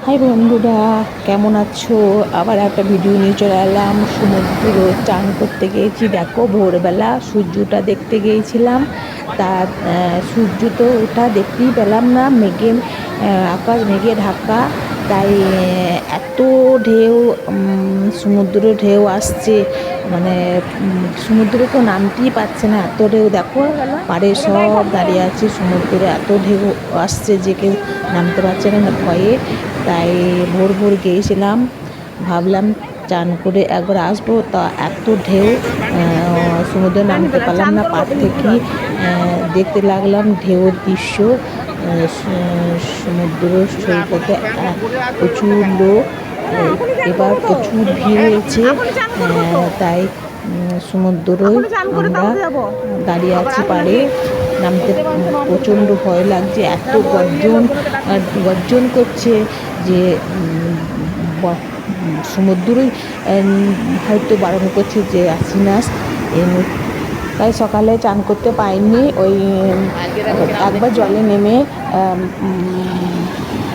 High বন্ধুরা, কেমন আছো? আবার একটা ভিডিও নিয়ে চলে এলাম। সমুদ্র চান করতে গিয়েছি। দেখো, ভোরবেলা সূর্যটা দেখতে গিয়েছিলাম। তার সূর্য তো ওটা দেখতেই পেলাম না, মেঘে আকাশ মেঘে ঢাকা। তাই এত ঢেউ, সমুদ্র ঢেউ আসছে, মানে সমুদ্রে তো নামতেই পারছে না, এত ঢেউ। দেখো, পাড়ে সব দাঁড়িয়ে আছে, সমুদ্রে এত ঢেউ আসছে যে কেউ নামতে পারছে না ভয়ে। তাই ভোর ভোর গিয়েছিলাম, ভাবলাম চান করে একবার আসবো, তা এত ঢেউ, সমুদ্রে নামতে পারলাম না। পাড় থেকে দেখতে লাগলাম ঢেউর দৃশ্য। সমুদ্র সৈকতে প্রচুর লোক, এবার প্রচুর ভিড় হয়েছে। তাই সমুদ্রই আমরা দাঁড়িয়ে আছি পাড়ে, নামতে প্রচণ্ড ভয় লাগছে। এত গর্জন করছে যে সমুদ্রই হয়তো বারণ করছে যে আসি না। তাই সকালে চান করতে পাইনি। ওই একবার জলে নেমে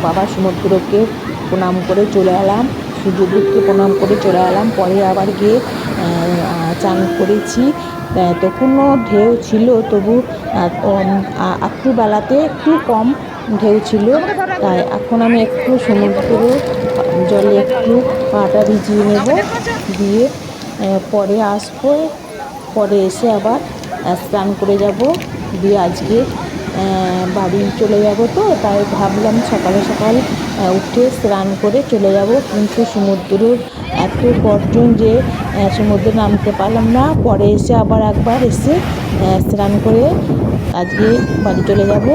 বাবা সমুদ্রকে প্রণাম করে চলে এলাম, সূর্যদেবকে প্রণাম করে চলে এলাম। পরে আবার গিয়ে চান করেছি। তখনও ঢেউ ছিল, তবু একটু বেলাতে একটু কম ঢেউ ছিল। তাই এখন আমি একটু সমুদ্র জলে একটু পাটা ভিজিয়ে নেব, দিয়ে পরে আসবো। পরে এসে আবার স্নান করে যাব, দিয়ে আজকে বাড়ি চলে যাব। তো তাই ভাবলাম সকালে সকাল উঠে স্নান করে চলে যাব, কিন্তু সমুদ্রের এত গর্জন যে সমুদ্রে নামতে পারলাম না। পরে এসে আবার একবার এসে স্নান করে আজকে বাড়ি চলে যাব।